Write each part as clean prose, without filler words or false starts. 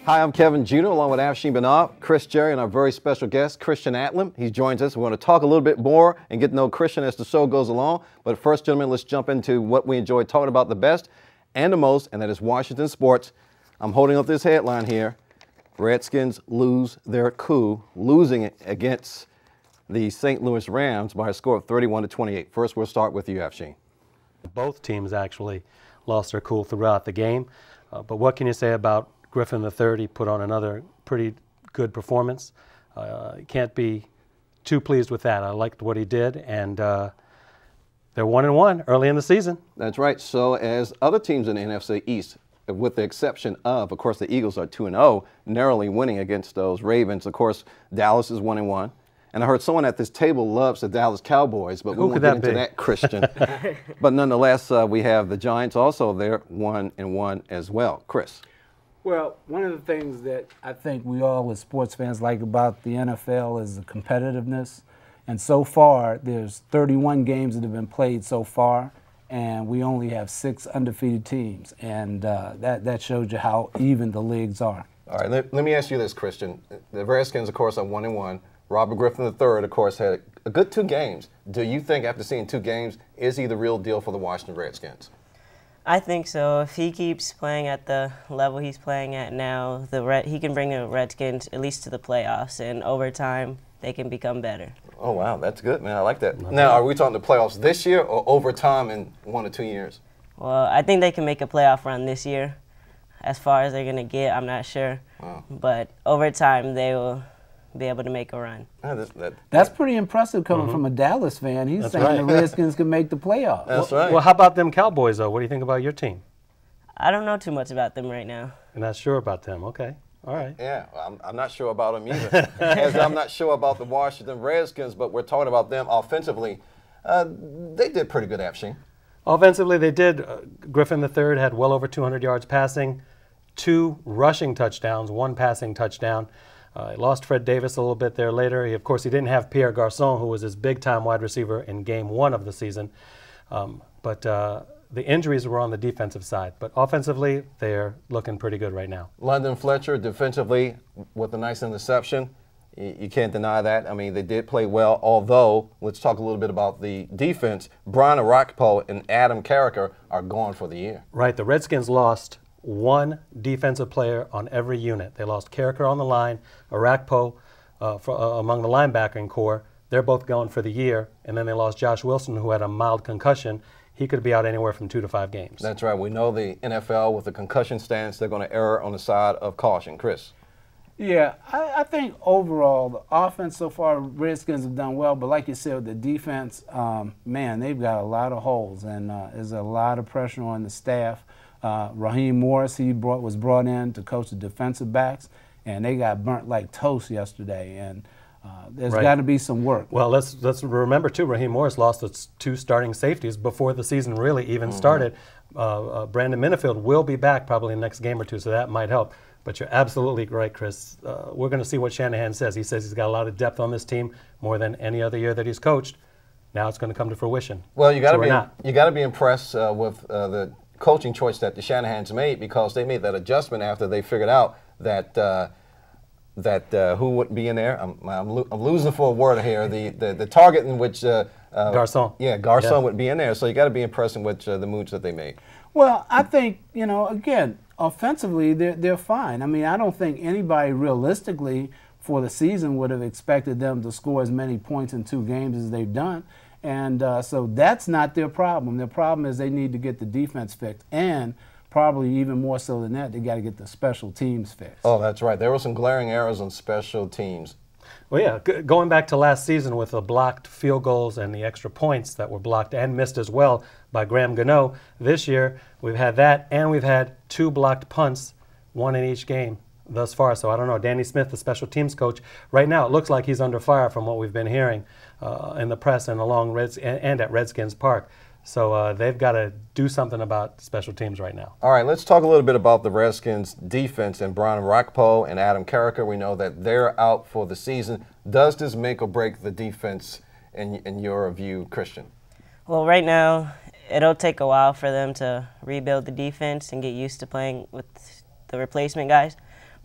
Hi, I'm Kevin Judah, along with Afshin Bernard, Chris Jerry, and our very special guest, Christian Atlam. He joins us. We want to talk a little bit more and get to know Christian as the show goes along. But first, gentlemen, let's jump into what we enjoy talking about the best and the most, and that is Washington sports. I'm holding up this headline here. Redskins lose their coup, losing it against the St. Louis Rams by a score of 31-28. First, we'll start with you, Afshin. Both teams actually lost their cool throughout the game. But what can you say about Griffin III? He put on another pretty good performance. You can't be too pleased with that. I liked what he did, and they're 1-1 early in the season. That's right. So as other teams in the NFC East, with the exception of course, the Eagles are 2-0, narrowly winning against those Ravens. Of course, Dallas is 1-1. And I heard someone at this table loves the Dallas Cowboys, but we won't get into that, Christian. But nonetheless, we have the Giants also there, 1-1 as well. Chris. Well, one of the things that I think we all as sports fans like about the NFL is the competitiveness. And so far, there's 31 games that have been played so far, and we only have 6 undefeated teams. And that shows you how even the leagues are. All right, let me ask you this, Christian. The Redskins, of course, are 1-1. Robert Griffin III, of course, had a good 2 games. Do you think, after seeing 2 games, is he the real deal for the Washington Redskins? I think so. If he keeps playing at the level he's playing at now, he can bring the Redskins at least to the playoffs, and over time, they can become better. Oh, wow, that's good, man. I like that. Now, are we talking the playoffs this year or over time in 1 or 2 years? Well, I think they can make a playoff run this year. As far as they're going to get, I'm not sure. Wow. But over time, they will be able to make a run. That's pretty impressive coming from a Dallas fan. He's saying the Redskins can make the playoffs. That's right. Well, how about them Cowboys, though? What do you think about your team? I don't know too much about them right now. You're not sure about them. Okay. All right. Yeah, I'm not sure about them either. As I'm not sure about the Washington Redskins, but we're talking about them offensively. They did pretty good, Afshin. Offensively, they did. Griffin III had well over 200 yards passing, 2 rushing touchdowns, 1 passing touchdown. He lost Fred Davis a little bit there later. Of course, he didn't have Pierre Garçon, who was his big-time wide receiver in Game 1 of the season. But the injuries were on the defensive side. But offensively, they're looking pretty good right now. London Fletcher, defensively, with a nice interception. You can't deny that. I mean, they did play well, although, let's talk a little bit about the defense. Brian Arakpo and Adam Carricker are gone for the year. Right. The Redskins lost 1 defensive player on every unit. They lost Carricker on the line, Arakpo among the linebacking core. They're both gone for the year. And then they lost Josh Wilson, who had a mild concussion. He could be out anywhere from 2 to 5 games. That's right. We know the NFL, with the concussion stance, they're going to err on the side of caution. Chris. Yeah, I think overall the offense so far, Redskins have done well, but like you said, the defense, man, they've got a lot of holes, and there's a lot of pressure on the staff. Raheem Morris, was brought in to coach the defensive backs, and they got burnt like toast yesterday, and there's got to be some work. Well, let's remember, too, Raheem Morris lost its 2 starting safeties before the season really even started. Brandon Minifield will be back probably in the next game or 2, so that might help. But you're absolutely right, Chris. We're going to see what Shanahan says. He says he's got a lot of depth on this team, more than any other year that he's coached. Now it's going to come to fruition. Well, you got to be impressed with the coaching choice that the Shanahan's made, because they made that adjustment after they figured out that who wouldn't be in there. I'm losing for a word here. The target in which Garçon. Yeah, Garçon would be in there. So you got to be impressed with the moves that they made. Well, I think, again, offensively they're fine. I mean, I don't think anybody realistically for the season would have expected them to score as many points in 2 games as they've done. And so that's not their problem. Their problem is they need to get the defense fixed, and probably even more so than that, they got to get the special teams fixed. Oh, that's right. There were some glaring errors on special teams. Well, yeah, going back to last season with the blocked field goals and the extra points that were blocked and missed as well by Graham Gano, this year we've had that, and we've had 2 blocked punts, 1 in each game thus far. So I don't know. Danny Smith, the special teams coach, right now it looks like he's under fire from what we've been hearing in the press and and at Redskins Park. So they've got to do something about special teams right now. All right, let's talk a little bit about the Redskins' defense and Brian Arakpo and Adam Carricker. We know that they're out for the season. Does this make or break the defense in your view, Christian? Well, right now, it'll take a while for them to rebuild the defense and get used to playing with the replacement guys.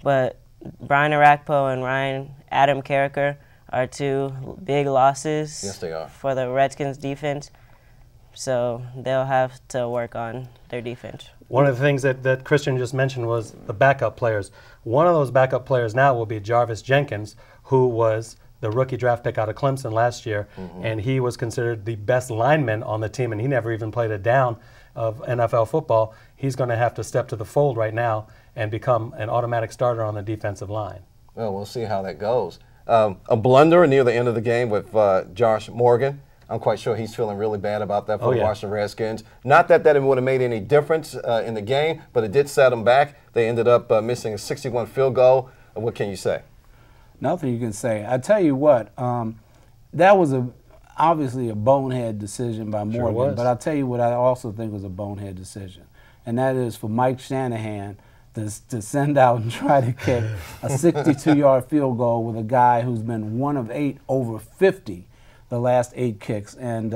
But Brian Arakpo and Adam Carricker are two big losses. Yes, they are. For the Redskins defense. So they'll have to work on their defense. One of the things that Christian just mentioned was the backup players. One of those backup players now will be Jarvis Jenkins, who was the rookie draft pick out of Clemson last year, and he was considered the best lineman on the team, and he never even played a down of NFL football. He's going to have to step to the fold right now and become an automatic starter on the defensive line. Well, we'll see how that goes. A blunder near the end of the game with Josh Morgan. I'm quite sure he's feeling really bad about that for the Washington Redskins. Not that it would have made any difference in the game, but it did set them back. They ended up missing a 61 field goal. What can you say? Nothing you can say. I tell you what, that was obviously a bonehead decision by Morgan. Sure was. But I'll tell you what I also think was a bonehead decision, and that is for Mike Shanahan to send out and try to kick a 62-yard field goal with a guy who's been 1 of 8 over 50 the last 8 kicks, and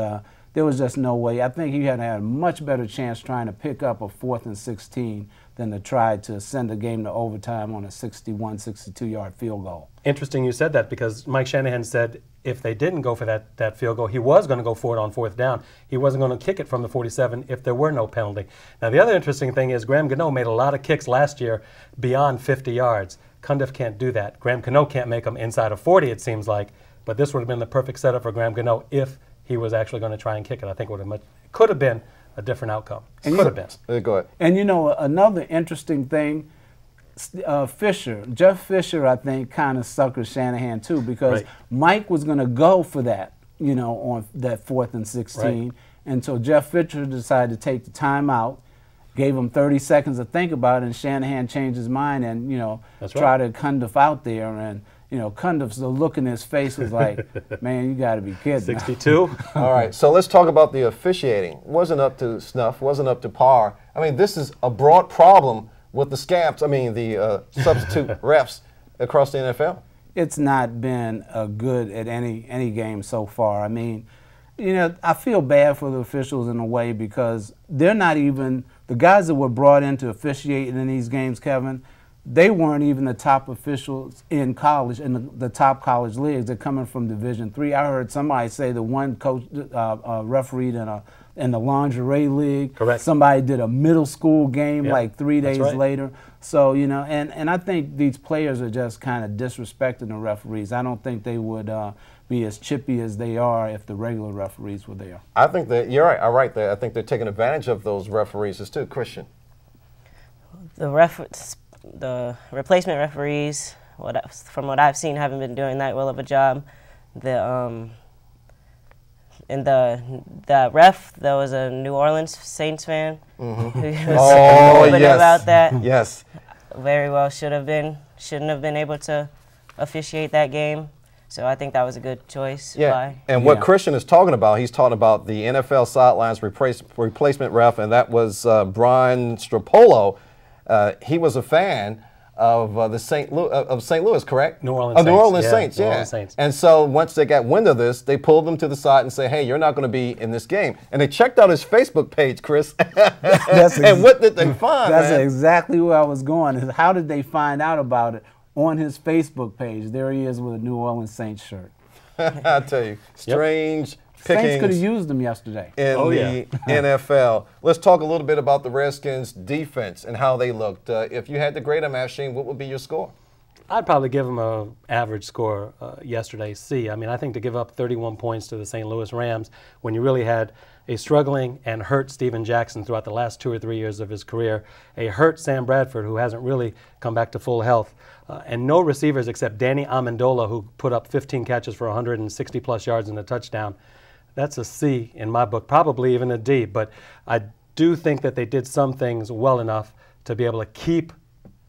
there was just no way. I think he had a much better chance trying to pick up a 4th and 16 than to try to send the game to overtime on a 61, 62-yard field goal. Interesting you said that, because Mike Shanahan said if they didn't go for that field goal, he was going to go for it on 4th down. He wasn't going to kick it from the 47 if there were no penalty. Now, the other interesting thing is Graham Gano made a lot of kicks last year beyond 50 yards. Cundiff can't do that. Graham Gano can't make them inside of 40, it seems like. But this would have been the perfect setup for Graham Gano if he was actually going to try and kick it. I think it could have been a different outcome. Could have been. Go ahead. And you know, another interesting thing, Jeff Fisher, I think, kind of suckered Shanahan too, because Mike was going to go for that, you know, on that 4th and 16. And so Jeff Fisher decided to take the timeout, gave him 30 seconds to think about it, and Shanahan changed his mind and, you know, tried to Cundiff out there. And, you know, Cundiff's look in his face was like, man, you got to be kidding. 62. All right, so let's talk about the officiating. Wasn't up to snuff, wasn't up to par. I mean, this is a broad problem with the scabs, the substitute refs across the NFL. It's not been good at any game so far. I mean, you know, I feel bad for the officials in a way, because they're not even, the guys that were brought in to officiate in these games, Kevin, they weren't even the top officials in college, in the top college leagues. They're coming from Division III. I heard somebody say the one coach refereed in the lingerie league. Correct. Somebody did a middle school game like 3 days later. So, you know, and I think these players are just kind of disrespecting the referees. I don't think they would be as chippy as they are if the regular referees were there. I think that you're right. I think they're taking advantage of those referees too, Christian. The replacement referees, from what I've seen, haven't been doing that well of a job. The ref, there was a New Orleans Saints fan who was about that. Yes. Very well shouldn't have been able to officiate that game. So I think that was a good choice. And what Christian is talking about, he's talking about the NFL sidelines replacement ref, and that was Brian Stropolo. He was a fan of the St. Louis, correct? New Orleans Saints. New Orleans Saints, New Orleans Saints. And so once they got wind of this, they pulled him to the side and say, hey, you're not going to be in this game. And they checked out his Facebook page, Chris. And what did they find, That's exactly where I was going. Is how did they find out about it? On his Facebook page, there he is with a New Orleans Saints shirt. I tell you, strange pickings. Saints could have used them yesterday. In the NFL. Let's talk a little bit about the Redskins' defense and how they looked. If you had to grade them, Asheen, what would be your score? I'd probably give them an average score yesterday, C. I mean, I think to give up 31 points to the St. Louis Rams when you really had a struggling and hurt Steven Jackson throughout the last 2 or 3 years of his career, a hurt Sam Bradford who hasn't really come back to full health, and no receivers except Danny Amendola, who put up 15 catches for 160-plus yards and a touchdown. That's a C in my book, probably even a D. But I do think that they did some things well enough to be able to keep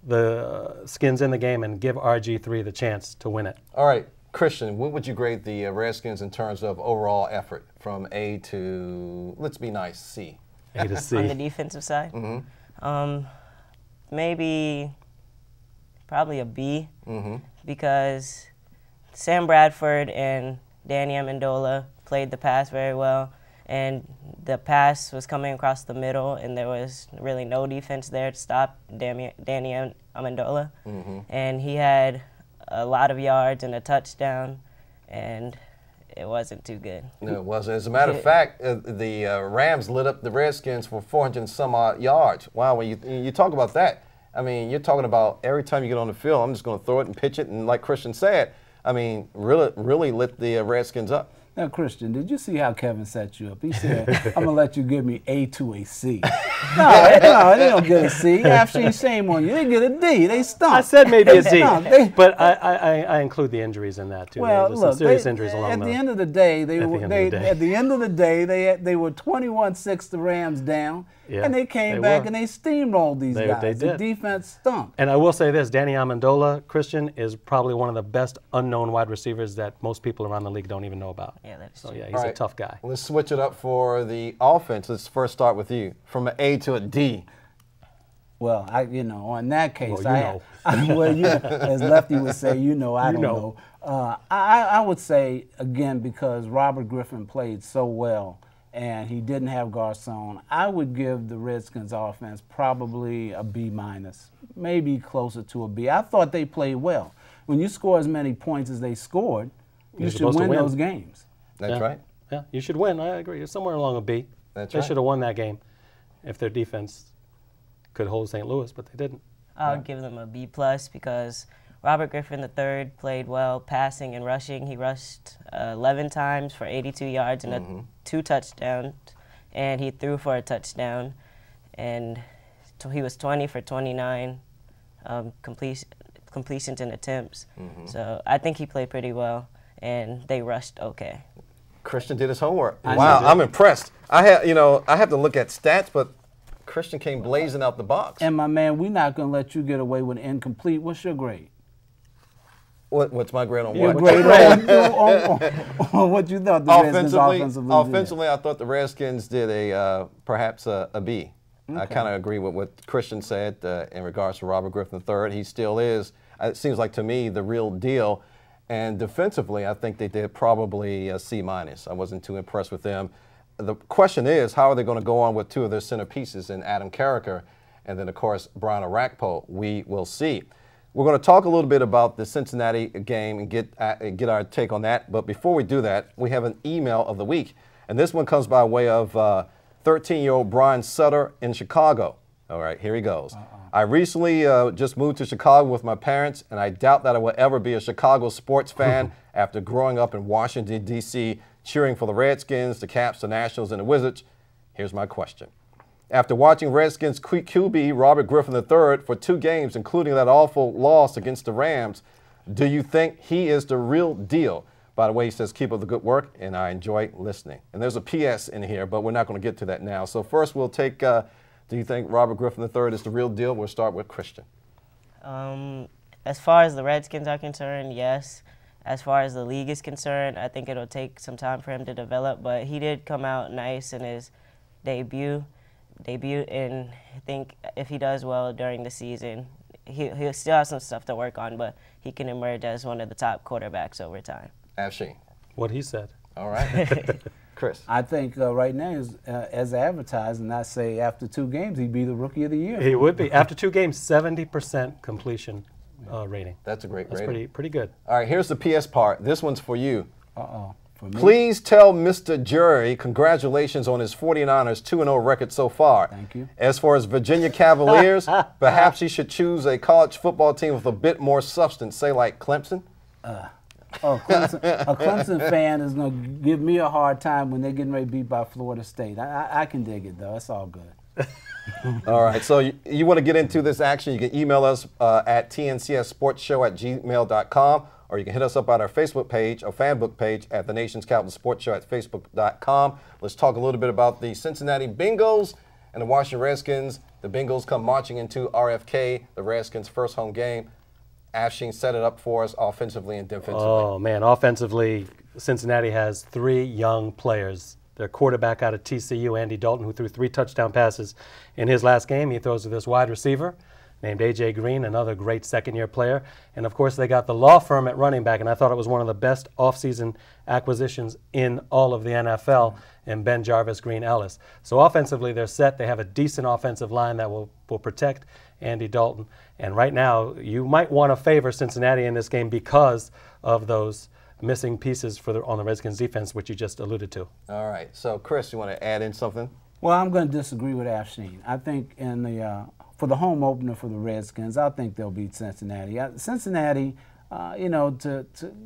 the Skins in the game and give RG3 the chance to win it. All right, Christian, what would you grade the Redskins in terms of overall effort from A to, let's be nice, C? A to C. On the defensive side? Maybe probably a B, because Sam Bradford and Danny Amendola played the pass very well, and the pass was coming across the middle, and there was really no defense there to stop Danny Amendola. And he had a lot of yards and a touchdown, and it wasn't too good. No, it wasn't. As a matter of fact, the Rams lit up the Redskins for 400 and some odd yards. Wow, when you talk about that, I mean, you're talking about every time you get on the field, I'm just going to throw it and pitch it, and like Christian said, I mean, really lit the Redskins up. Now, Christian, did you see how Kevin set you up? He said, I'm going to let you give me A to a C. No, they don't get a C. After shame on you. They get a D. They stunk. I said maybe a D, but I include the injuries in that, too. Well, There's look, some serious injuries along at the end of the day, they were 21-6 the Rams down, and they came back and they steamrolled these guys. They did. The defense stunk. And I will say this, Danny Amendola, Christian, is probably one of the best unknown wide receivers that most people around the league don't even know about. Yeah, that's so, true. yeah, he's a tough guy. Let's switch it up for the offense. Let's first start with you. From an A to a D. Well, on that case, well, as Lefty would say, I don't know. I would say, again, because Robert Griffin played so well and he didn't have Garcon, I would give the Redskins offense probably a B-, maybe closer to a B. I thought they played well. When you score as many points as they scored, you should win those games. That's right. Yeah, you should win. I agree. You're somewhere along a B. That's they right. should have won that game if their defense could hold St. Louis, but they didn't. I would give them a B+ because Robert Griffin III played well passing and rushing. He rushed 11 times for 82 yards and 2 touchdowns, and he threw for a touchdown. And he was 20 for 29 completions and attempts. So I think he played pretty well, and they rushed okay. Christian did his homework. Wow, I'm impressed. I have to look at stats, but Christian came blazing out the box. And my man, we're not going to let you get away with incomplete. What's your grade? What's my grade on your what? Grade on what you thought the Redskins offensively did. Offensively, I thought the Redskins did perhaps a B. Okay. I kind of agree with what Christian said in regards to Robert Griffin III. He still is, it seems like to me, the real deal. And defensively, I think they did probably a C-. I wasn't too impressed with them. The question is, how are they going to go on with 2 of their centerpieces in Adam Carricker and then, of course, Brian Orakpo? We will see. We're going to talk a little bit about the Cincinnati game and get our take on that. But before we do that, we have an email of the week. And this one comes by way of 13-year-old Brian Sutter in Chicago. All right, here he goes. I recently just moved to Chicago with my parents, and I doubt that I will ever be a Chicago sports fan after growing up in Washington, D.C., cheering for the Redskins, the Caps, the Nationals, and the Wizards. Here's my question. After watching Redskins QB Robert Griffin III for 2 games, including that awful loss against the Rams, do you think he is the real deal? By the way, he says, keep up the good work, and I enjoy listening. And there's a P.S. in here, but we're not going to get to that now. So first we'll take, do you think Robert Griffin III is the real deal? We'll start with Christian. As far as the Redskins are concerned, yes. As far as the league is concerned, I think it'll take some time for him to develop, but he did come out nice in his debut, and I think if he does well during the season, he'll still have some stuff to work on, but he can emerge as one of the top quarterbacks over time. Afshin. What he said. All right. Chris. I think right now, as advertised, and I say after 2 games, he'd be the Rookie of the Year. He would be. After 2 games, 70% completion rating. That's a great rating. That's pretty good. All right, here's the PS part. This one's for you. For me? Please tell Mr. Jury congratulations on his 49ers 2-0 record so far. Thank you. As for his Virginia Cavaliers, perhaps he should choose a college football team with a bit more substance, say like Clemson. Clemson, a Clemson fan is going to give me a hard time when they're getting ready to beat by Florida State. I can dig it, though. It's all good. All right, so you want to get into this action, you can email us at tncssportshow@gmail.com, or you can hit us up on our Facebook page, our fan book page at the Nation's Capital Sports Show at facebook.com. Let's talk a little bit about the Cincinnati Bengals and the Washington Redskins. The Bengals come marching into RFK, the Redskins' first home game. Afshin set it up for us offensively and defensively. Oh, man, offensively, Cincinnati has 3 young players. Their quarterback out of TCU, Andy Dalton, who threw 3 touchdown passes in his last game. He throws to this wide receiver named A.J. Green, another great second-year player. And, of course, they got the law firm at running back, and I thought it was one of the best offseason acquisitions in all of the NFL, in Ben Jarvis Green Ellis. So offensively, they're set. They have a decent offensive line that will protect Andy Dalton. And right now, you might want to favor Cincinnati in this game because of those missing pieces on the Redskins defense, which you just alluded to. All right. So, Chris, you want to add in something? Well, I'm going to disagree with Afshin. I think in the for the home opener for the Redskins, I think they'll beat Cincinnati. Cincinnati, you know,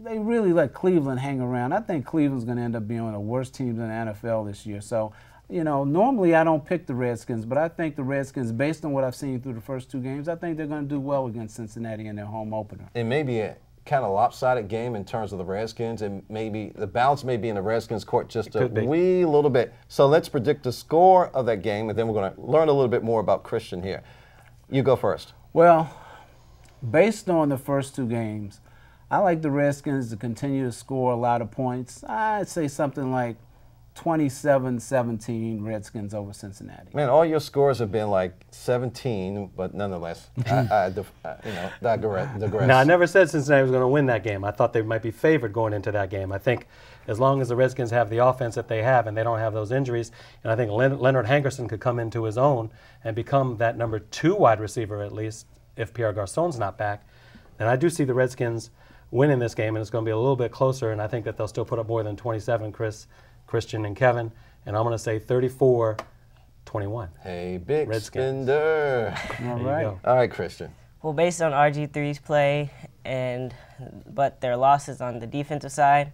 they really let Cleveland hang around. I think Cleveland's going to end up being one of the worst teams in the NFL this year. So, you know, normally I don't pick the Redskins, but I think the Redskins, based on what I've seen through the first two games, I think they're going to do well against Cincinnati in their home opener. It may be a kind of lopsided game in terms of the Redskins, and maybe the balance may be in the Redskins' court just a wee little bit. So let's predict the score of that game, and then we're going to learn a little bit more about Christian here. You go first. Well, based on the first two games, I like the Redskins to continue to score a lot of points. I'd say something like 27-17 Redskins over Cincinnati. Man, all your scores have been like 17, but nonetheless, I digress. Now, I never said Cincinnati was going to win that game. I thought they might be favored going into that game. I think as long as the Redskins have the offense that they have and they don't have those injuries, and I think Leonard Hankerson could come into his own and become that number 2 wide receiver at least if Pierre Garçon's not back, then I do see the Redskins winning this game, and it's going to be a little bit closer, and I think that they'll still put up more than 27, Christian and Kevin, and I'm going to say 34-21. Hey, big Redskins. spender. All right. All right, Christian. Well, based on RG3's play but their losses on the defensive side,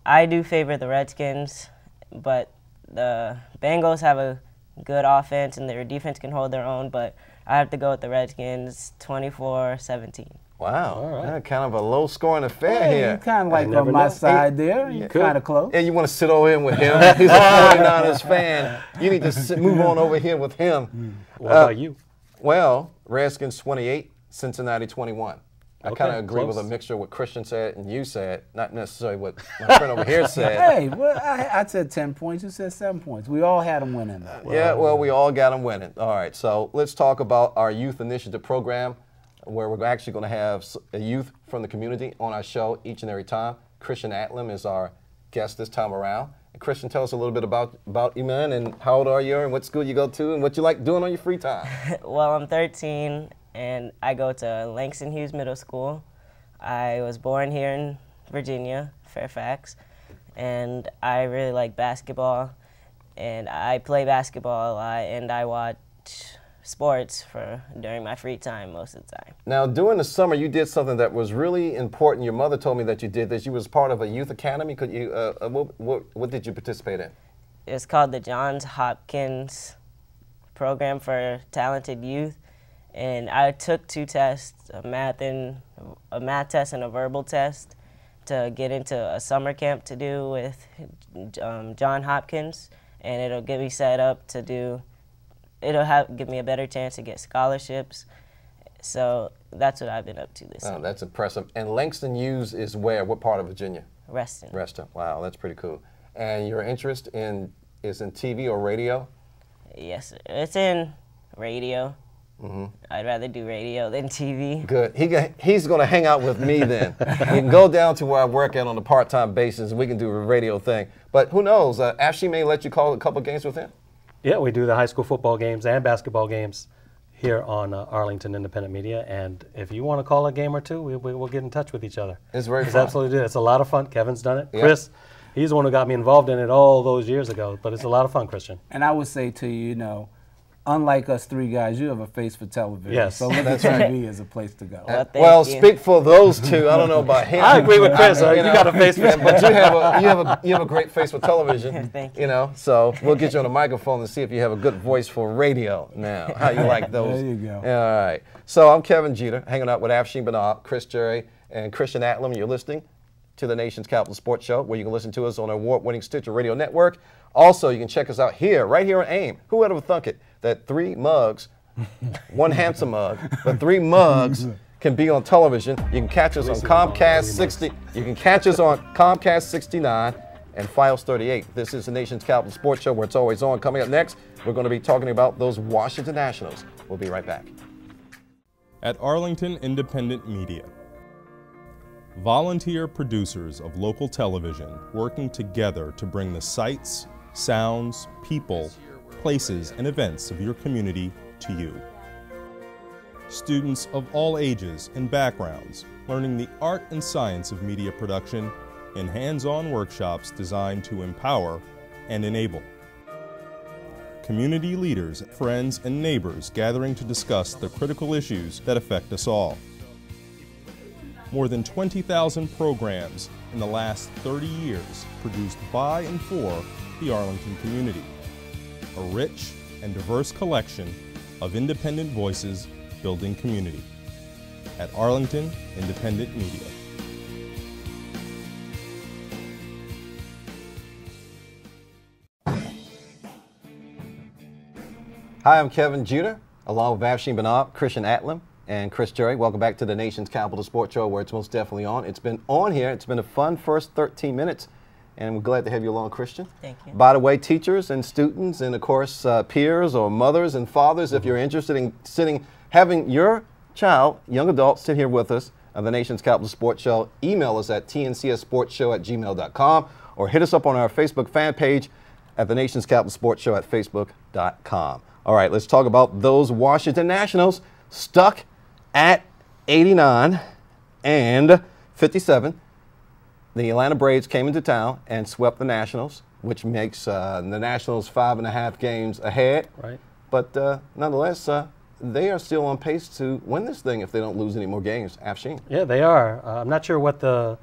I do favor the Redskins, but the Bengals have a good offense and their defense can hold their own, but I have to go with the Redskins 24-17. Wow, all right. Kind of a low-scoring affair here. You're kind of like on my side there. You're kind of close. And you want to sit over in with him. He's a 49ers fan. You need to move on over here with him. What about you? Well, Redskins 28, Cincinnati 21. I Okay, kind of agree close. with a mixture of what Christian said and you said, not necessarily what my friend over here said. Hey, well, I said 10 points. You said 7 points. We all had them winning, though. Yeah, well, we all got them winning. All right, so let's talk about our youth initiative program, where we're actually going to have a youth from the community on our show each and every time. Christian Atlam is our guest this time around. And Christian, tell us a little bit about you, man, and how old are you, and what school you go to, and what you like doing on your free time. Well, I'm 13, and I go to Langston Hughes Middle School. I was born here in Virginia, Fairfax, and I really like basketball, and I play basketball a lot, and I watch sports during my free time most of the time. Now, during the summer, you did something that was really important. Your mother told me that you did this. You was part of a youth academy. Could you? What did you participate in? It's called the Johns Hopkins Program for Talented Youth, and I took 2 tests, a math test and a verbal test, to get into a summer camp to do with John Hopkins, and it'll get me set up to do. Give me a better chance to get scholarships. So that's what I've been up to this summer. That's impressive. And Langston Hughes is where? What part of Virginia? Reston. Reston. Wow, that's pretty cool. And your interest is in TV or radio? Yes, sir. It's in radio. Mm-hmm. I'd rather do radio than TV. Good. He's going to hang out with me then. We can go down to where I work at on a part-time basis, and we can do a radio thing. But who knows? Ashley may let you call a couple games with him. Yeah, we do the high school football games and basketball games here on Arlington Independent Media. And if you want to call a game or two, we'll get in touch with each other. It's very fun. Absolutely do. It's a lot of fun. Kevin's done it. Yeah. Chris, he's the one who got me involved in it all those years ago. But it's a lot of fun, Christian. And I would say to you, unlike us 3 guys, you have a face for television. Yes. So look at TV as a place to go. Well, thank you. Speak for those two. I don't know about him. I agree with Chris. You got a face for but you have a great face for television. Thank you. So we'll get you on the microphone and see if you have a good voice for radio now. How you like those? There you go. All right. So I'm Kevin Jeter, hanging out with Afshin Banab, Chris Jerry, and Christian Atlam. You're listening to the Nation's Capital Sports Show, where you can listen to us on our award-winning Stitcher Radio Network. Also, you can check us out right here on AIM. Who would have thunk it that 3 mugs, one handsome mug, but 3 mugs can be on television. You can catch us on Comcast 60. You can catch us on Comcast 69 and Files 38. This is the Nation's Capital Sports Show, where it's always on. Coming up next, we're going to be talking about those Washington Nationals. We'll be right back. At Arlington Independent Media, volunteer producers of local television working together to bring the sights, sounds, people, places, and events of your community to you. Students of all ages and backgrounds learning the art and science of media production in hands-on workshops designed to empower and enable. Community leaders, friends, and neighbors gathering to discuss the critical issues that affect us all. More than 20,000 programs in the last 30 years produced by and for the Arlington community. A rich and diverse collection of independent voices building community. At Arlington Independent Media. Hi, I'm Kevin Judah, along with Afshin Banab, Christian Atlam, and Chris Jerry. Welcome back to the nation's capital sports show, where it's most definitely on. It's been on here. It's been a fun first 13 minutes, and we're glad to have you along, Christian. Thank you. By the way, teachers and students, and of course peers or mothers and fathers, if you're interested in having your child, young adult, sit here with us on the nation's capital sports show, email us at tncsportshow@gmail.com or hit us up on our Facebook fan page at the nation's capital sports show at facebook.com. All right, let's talk about those Washington Nationals stuck at 89 and 57. The Atlanta Braves came into town and swept the Nationals, which makes the Nationals 5.5 games ahead. Right. But nonetheless, they are still on pace to win this thing if they don't lose any more games. Afshin. Yeah, they are. I'm not sure what the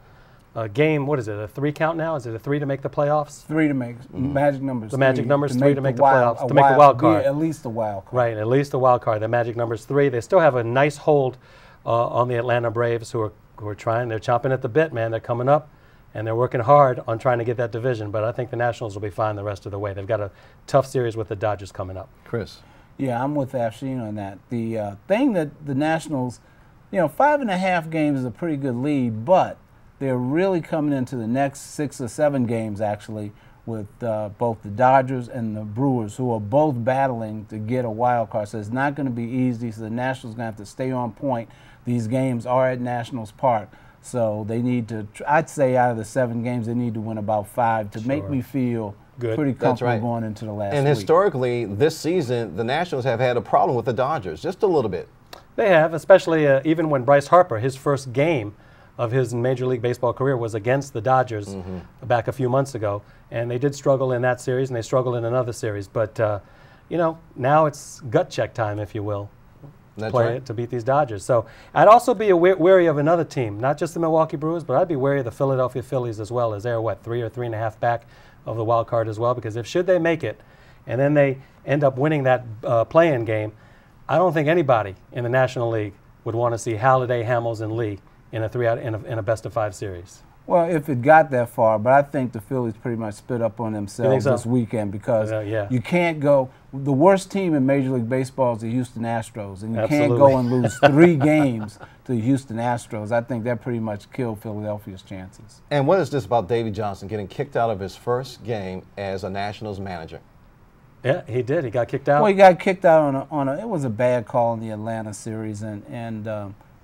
game, what is it, a 3 count now? Is it a 3 to make the playoffs? 3 to make magic numbers. The magic number's 3 to make the playoffs, to make the wild card. At least the wild card. Right, at least the wild card. The magic number's 3. They still have a nice hold on the Atlanta Braves, who are trying. They're chomping at the bit, man. They're coming up, and they're working hard on trying to get that division. But I think the Nationals will be fine the rest of the way. They've got a tough series with the Dodgers coming up. Chris. Yeah, I'm with Afshin on that. The thing that the Nationals, 5.5 games is a pretty good lead, but they're really coming into the next 6 or 7 games, actually, with both the Dodgers and the Brewers, who are both battling to get a wild card. So it's not going to be easy. So the Nationals are going to have to stay on point. These games are at Nationals Park. So they need to, I'd say out of the 7 games, they need to win about 5 to make me feel pretty comfortable going into the last week. And historically, this season, the Nationals have had a problem with the Dodgers, just a little bit. They have, especially even when Bryce Harper, his first game of his Major League Baseball career was against the Dodgers back a few months ago. And they did struggle in that series, and they struggled in another series. But, now it's gut check time, if you will. To beat these Dodgers. So I'd also be wary of another team, not just the Milwaukee Brewers, but I'd be wary of the Philadelphia Phillies as well, as they're, 3 or 3.5 back of the wild card as well, because should they make it and then they end up winning that play-in game, I don't think anybody in the National League would want to see Halladay, Hamels, and Lee in a best-of-5 series. Well, if it got that far, but I think the Phillies pretty much spit up on themselves this weekend, because you can't go. The worst team in Major League Baseball is the Houston Astros, and you can't go and lose 3 games to the Houston Astros. I think that pretty much killed Philadelphia's chances. And what is this about Davey Johnson getting kicked out of his first game as a Nationals manager? Yeah, he did. He got kicked out. Well, he got kicked out on a. It was a bad call in the Atlanta series, and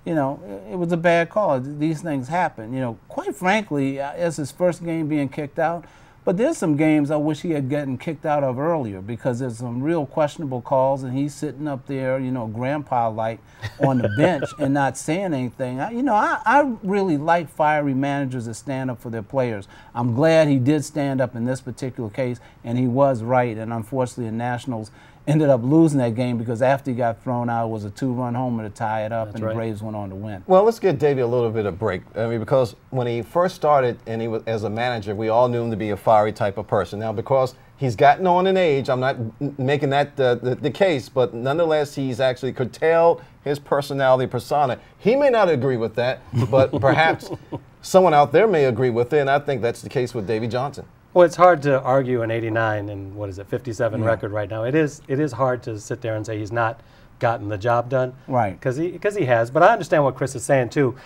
it was a bad call. These things happen. Quite frankly, it's his first game being kicked out. But there's some games I wish he had gotten kicked out of earlier, because there's some real questionable calls, and he's sitting up there, grandpa-like on the bench and not saying anything. I really like fiery managers that stand up for their players. I'm glad he did stand up in this particular case, and he was right. And unfortunately, the Nationals ended up losing that game, because after he got thrown out, it was a 2-run homer to tie it up, and the Braves went on to win. Well, let's give Davey a little bit of break. I mean, because when he first started and he was as a manager, we all knew him to be a fiery type of person. Now, because he's gotten on in age, I'm not making that the case, but nonetheless, he's actually curtailed his personality persona. He may not agree with that, but perhaps someone out there may agree with it, and I think that's the case with Davey Johnson. Well, it's hard to argue an 89 and 57 record right now. It is hard to sit there and say he's not gotten the job done. Right. Because he has. But I understand what Chris is saying too.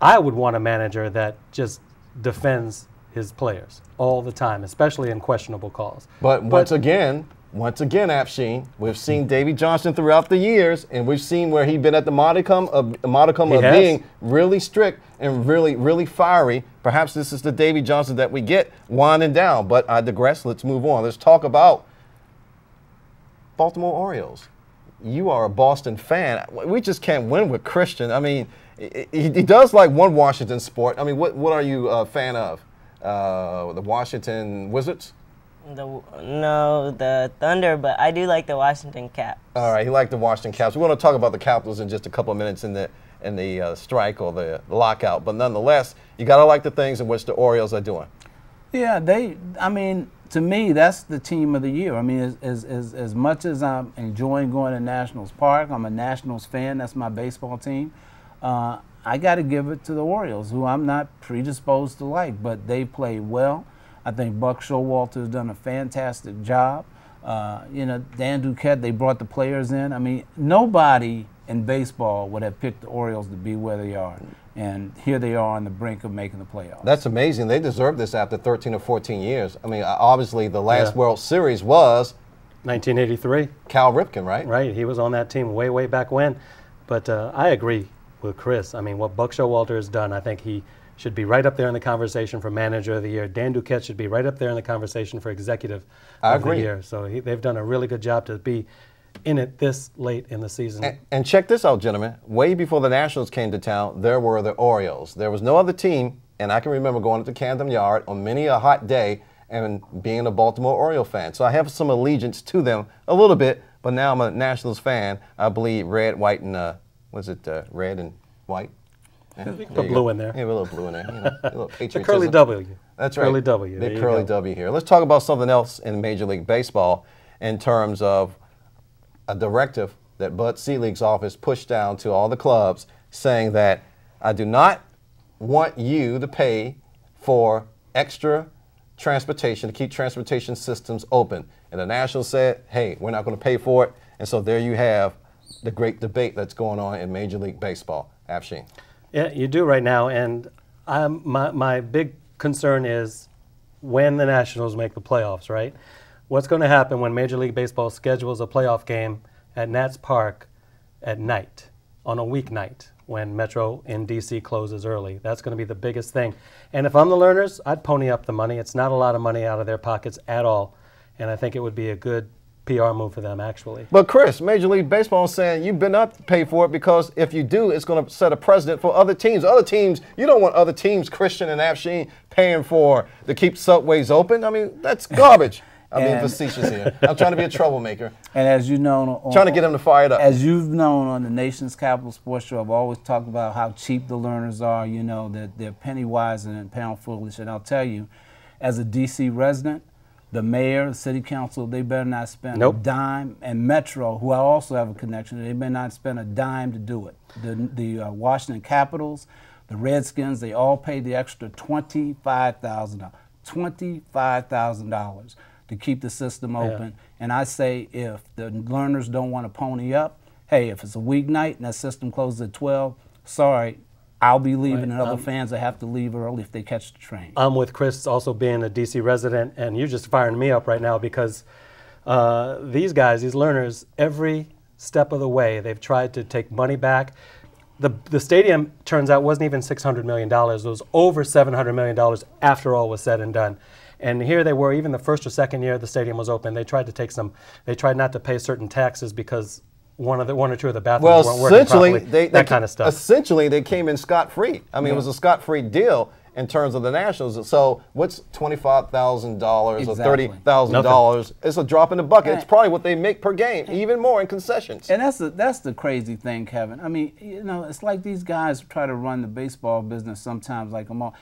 I would want a manager that just defends his players all the time, especially in questionable calls. But once again, once again, Afshin, we've seen Davy Johnson throughout the years, and we've seen where he's been at the modicum of being really strict and really fiery. Perhaps this is the Davy Johnson that we get winding down. But I digress. Let's move on. Let's talk about Baltimore Orioles. You are a Boston fan. We just can't win with Christian. I mean, he does like one Washington sport. I mean, what are you a fan of? The Washington Wizards? No, the Thunder, but I do like the Washington Caps. All right, he liked the Washington Caps. We're going to talk about the Capitals in just a couple of minutes in the strike or the lockout. But nonetheless, you got to like the things in which the Orioles are doing. Yeah, I mean, to me, that's the team of the year. I mean, as much as I'm enjoying going to Nationals Park, I'm a Nationals fan. That's my baseball team. I got to give it to the Orioles, who I'm not predisposed to like, but they play well. I think Buck Showalter has done a fantastic job. You know, Dan Duquette, they brought the players in. I mean, nobody in baseball would have picked the Orioles to be where they are. And here they are on the brink of making the playoffs. That's amazing. They deserve this after 13 or 14 years. I mean, obviously the last World Series was 1983. Cal Ripken, right? Right. He was on that team way back when. But I agree with Chris. I mean, what Buck Showalter has done, I think he should be right up there in the conversation for Manager of the Year. Dan Duquette should be right up there in the conversation for Executive of the Year. So they've done a really good job to be in it this late in the season. And check this out, gentlemen. Way before the Nationals came to town, there were the Orioles. There was no other team, and I can remember going up to Camden Yard on many a hot day and being a Baltimore Oriole fan. So I have some allegiance to them a little bit, but now I'm a Nationals fan. I believe red, white, and red and white? Yeah, put blue in there. Yeah, a little blue in there. You know, a little patriotism. The curly W. That's right. Curly W. Big curly W here. Let's talk about something else in Major League Baseball in terms of a directive that Bud Selig's office pushed down to all the clubs saying that I do not want you to pay for extra transportation to keep transportation systems open. And the Nationals said, hey, we're not going to pay for it. And so there you have the great debate that's going on in Major League Baseball. Afshin. Yeah, you do right now, and my big concern is when the Nationals make the playoffs, right? What's going to happen when Major League Baseball schedules a playoff game at Nats Park at night, on a weeknight, when Metro in D.C. closes early? That's going to be the biggest thing. And if I'm the Learners, I'd pony up the money. It's not a lot of money out of their pockets at all, and I think it would be a good PR move for them, actually. But Chris, Major League Baseball is saying you better not pay for it, because if you do, it's going to set a precedent for other teams. Other teams, you don't want other teams, Christian and Afshin, paying for to keep subways open. I mean, that's garbage. I'm being facetious here. I'm trying to be a troublemaker. And as you know, trying to get them to fire it up. As you've known on the Nation's Capital Sports Show, I've always talked about how cheap the Learners are. You know, that they're penny wise and pound foolish. And I'll tell you, as a D.C. resident, the mayor, the city council, they better not spend a dime. And Metro, who I also have a connection to, they better not spend a dime to do it. The Washington Capitals, the Redskins, they all paid the extra $25,000. $25,000 to keep the system open. And I say, if the Learners don't want to pony up, hey, if it's a weeknight and that system closes at 12, sorry, I'll be leaving, and other fans that have to leave early if they catch the train. I'm with Chris, also being a D.C. resident, and you're just firing me up right now, because these guys, these Learners, every step of the way, they've tried to take money back. The stadium, turns out, wasn't even $600 million. It was over $700 million after all was said and done. And here they were, even the first or second year the stadium was open, they tried to take they tried not to pay certain taxes because one or two of the bathrooms weren't working properly, that kind of stuff. Essentially, they came in scot-free. I mean, it was a scot-free deal in terms of the Nationals. So what's $25,000 or $30,000? It's a drop in the bucket. It's probably what they make per game, even more in concessions. And that's the crazy thing, Kevin. I mean, you know, it's like these guys try to run the baseball business sometimes like them all.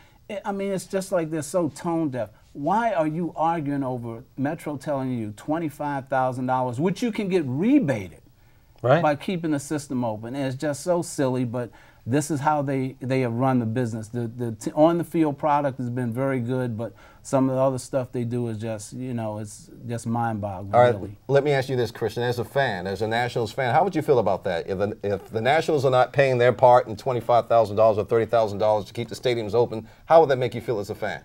I mean, it's just like they're so tone deaf. Why are you arguing over Metro telling you $25,000, which you can get rebated by keeping the system open? And it's just so silly, but this is how they have run the business. The on-the-field product has been very good, but some of the other stuff they do is just, you know, it's just mind-boggling. All right, really. Let me ask you this, Christian. As a fan, as a Nationals fan, how would you feel about that? If the Nationals are not paying their part in $25,000 or $30,000 to keep the stadiums open, how would that make you feel as a fan?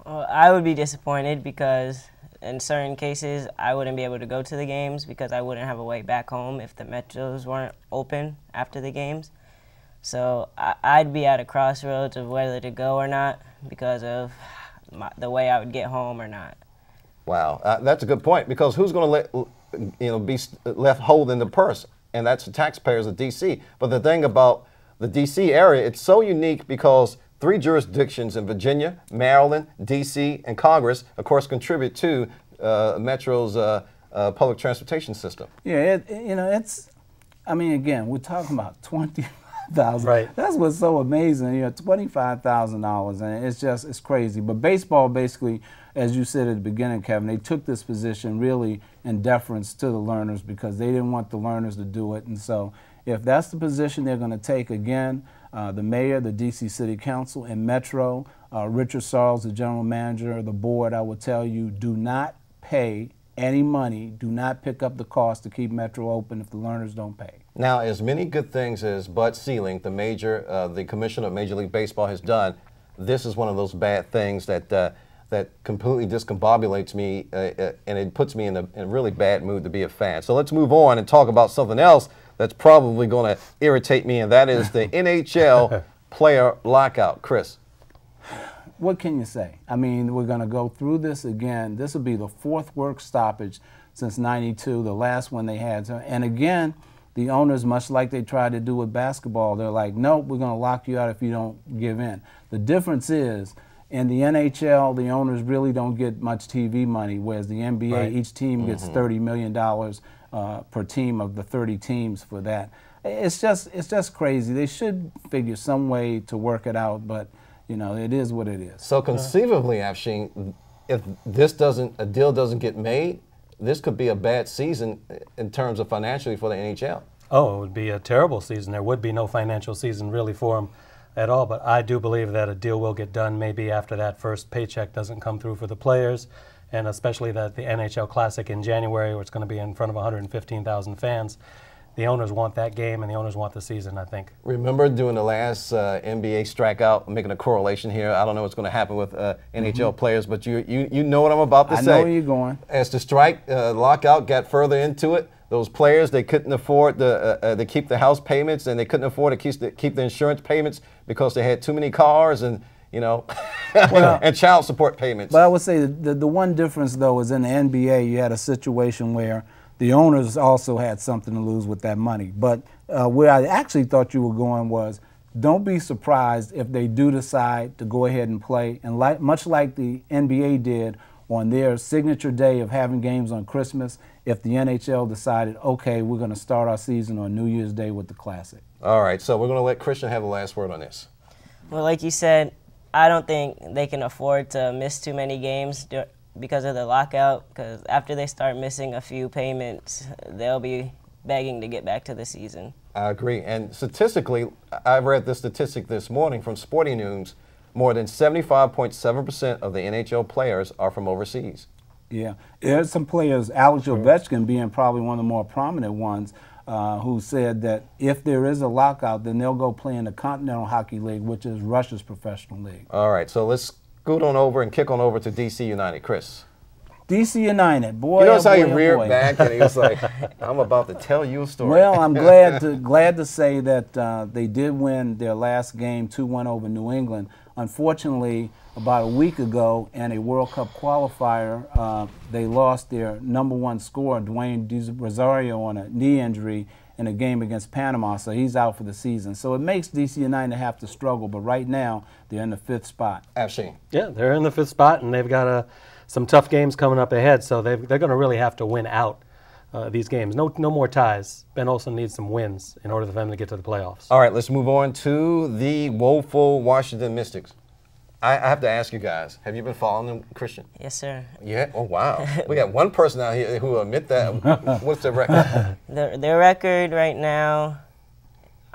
Well, I would be disappointed, because in certain cases, I wouldn't be able to go to the games because I wouldn't have a way back home if the metros weren't open after the games. So I'd be at a crossroads of whether to go or not because of the way I would get home or not. Wow, that's a good point, because who's going to be left holding the purse? And that's the taxpayers of D.C. But the thing about the D.C. area, it's so unique because 3 jurisdictions in Virginia, Maryland, D.C., and Congress, of course, contribute to Metro's public transportation system. Yeah, it's, I mean, again, we're talking about $25,000. Right. That's what's so amazing. $25,000, and it's crazy. But baseball, basically, as you said at the beginning, Kevin, they took this position really in deference to the learners because they didn't want the learners to do it. And so if that's the position they're going to take, again, the mayor, the D.C. City Council, and Metro, Richard Sarles, the general manager of the board, I will tell you, do not pay any money, do not pick up the cost to keep Metro open if the learners don't pay. Now, as many good things as Bud Selig, the commissioner of Major League Baseball, has done, this is one of those bad things that completely discombobulates me, and it puts me in a really bad mood to be a fan. So let's move on and talk about something else that's probably going to irritate me, and that is the NHL player lockout. Chris. What can you say? I mean, we're going to go through this again. This will be the 4th work stoppage since '92, the last one they had. And again, the owners, much like they tried to do with basketball, they're like, nope, we're going to lock you out if you don't give in. The difference is, in the NHL, the owners really don't get much TV money, whereas the NBA, right. Each team gets $30 million per team of the 30 teams for that. It's just crazy. They should figure some way to work it out, but it is what it is. So conceivably, Afshin, if a deal doesn't get made, this could be a bad season in terms of financially for the NHL. Oh, it would be a terrible season. There would be no financial season really for them at all, but I do believe that a deal will get done maybe after that first paycheck doesn't come through for the players, and especially that the NHL Classic in January, where it's going to be in front of 115,000 fans. The owners want that game, and the owners want the season, I think. Remember during the last NBA strikeout, making a correlation here, I don't know what's going to happen with NHL players, but you know what I'm about to say. I know where you're going. As the lockout got further into it, those players, they couldn't afford to keep the house payments, and they couldn't afford to keep the insurance payments because they had too many cars and, and child support payments. But I would say the one difference, though, is in the NBA, you had a situation where the owners also had something to lose with that money. But where I actually thought you were going was, don't be surprised if they do decide to go ahead and play. And much like the NBA did on their signature day of having games on Christmas, if the NHL decided, okay, we're going to start our season on New Year's Day with the Classic. All right, so we're going to let Christian have the last word on this. Well, like you said, I don't think they can afford to miss too many games because of the lockout, because after they start missing a few payments, they'll be begging to get back to the season. I agree. And statistically, I read this statistic this morning from Sporting News, more than 75.7% of the NHL players are from overseas. Yeah. There's some players, Alex Ovechkin being probably one of the more prominent ones, who said that if there is a lockout, then they'll go play in the Continental Hockey League, which is Russia's professional league. All right, so let's scoot on over and kick on over to D.C. United. Chris. D.C. United, boy. You notice how he boy, reared boy. back and he was like, I'm about to tell you a story. Well, I'm glad to say that they did win their last game 2-1 over New England. Unfortunately, about a week ago in a World Cup qualifier, they lost their #1 scorer, Dwayne Rosario, on a knee injury in a game against Panama, so he's out for the season. So it makes D.C. United have to struggle, but right now they're in the 5th spot. Afshin. Yeah, they're in the 5th spot, and they've got some tough games coming up ahead, so they're going to really have to win out these games. No more ties. Ben Olsen needs some wins in order for them to get to the playoffs. All right, let's move on to the woeful Washington Mystics. I have to ask you guys, have you been following them, Christian? Yes, sir. Yeah? Oh, wow. We got one person out here who will admit that. What's their record? Their record right now,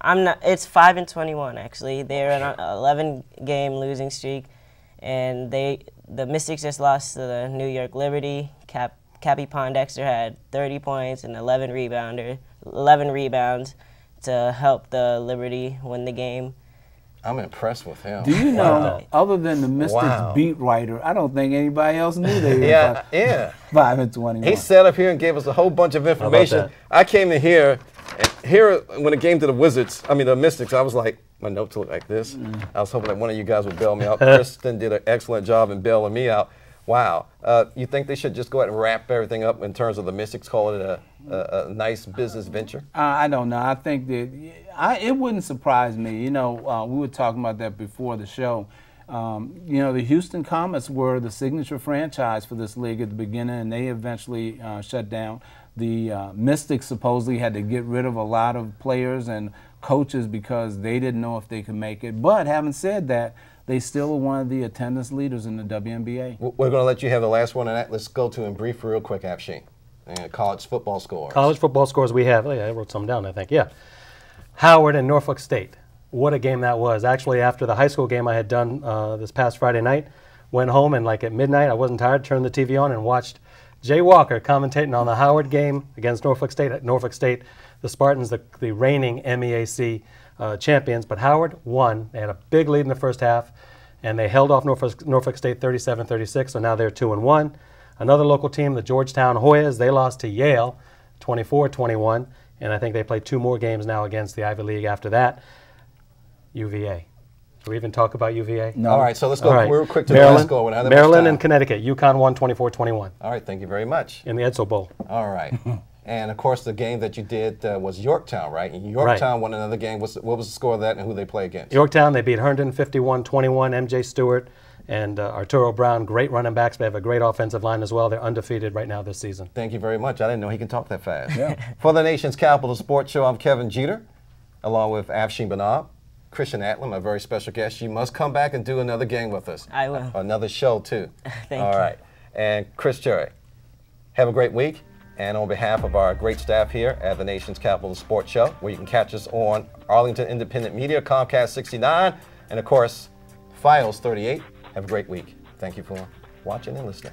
it's 5-21 actually. They're on an 11-game losing streak, and the Mystics just lost to the New York Liberty. Cappy Pondexter had 30 points and 11 rebounds to help the Liberty win the game. I'm impressed with him. Do you know, other than the Mystics beat writer, I don't think anybody else knew they were 5-21. He sat up here and gave us a whole bunch of information. I came to here when it came to the Wizards, I mean the Mystics, I was like, my notes look like this. I was hoping that one of you guys would bail me out. Kristen did an excellent job in bailing me out. Wow. You think they should just go ahead and wrap everything up in terms of the Mystics, call it a nice business venture? I don't know. I think that it wouldn't surprise me. You know, we were talking about that before the show. You know, the Houston Comets were the signature franchise for this league at the beginning, and they eventually shut down. The Mystics supposedly had to get rid of a lot of players and coaches because they didn't know if they could make it. But having said that, they still are one of the attendance leaders in the WNBA. We're going to let you have the last one on that. Let's go to in brief real quick, Afshin. College football scores. College football scores we have. Oh, yeah, I wrote some down, I think. Yeah. Howard and Norfolk State. What a game that was. Actually, after the high school game I had done this past Friday night, went home and like at midnight, I wasn't tired, turned the TV on and watched Jay Walker commentating on the Howard game against Norfolk State. At Norfolk State, the Spartans, the reigning MEAC champions, but Howard won. They had a big lead in the first half, and they held off Norfolk State 37-36, so now they're 2-1. Another local team, the Georgetown Hoyas, they lost to Yale 24-21, and I think they play 2 more games now against the Ivy League after that. UVA. Should we even talk about UVA? No. All right, so let's go real quick to the last score. Maryland and Connecticut. UConn won 24-21. All right, thank you very much. In the Edsel Bowl. All right. And, of course, the game that you did was Yorktown, right? And Yorktown won another game. What was the score of that and who they play against? Yorktown, they beat 151-21. MJ Stewart and Arturo Brown, great running backs. They have a great offensive line as well. They're undefeated right now this season. Thank you very much. I didn't know he can talk that fast. Yeah. For the Nation's Capital Sports Show, I'm Kevin Jeter, along with Afshin Banab, Christian Atlam, a very special guest. You must come back and do another game with us. I will. Another show, too. Thank you. All right. And Chris Cherry, have a great week. And on behalf of our great staff here at the Nation's Capital Sports Show, where you can catch us on Arlington Independent Media, Comcast 69, and of course, Files 38, have a great week. Thank you for watching and listening.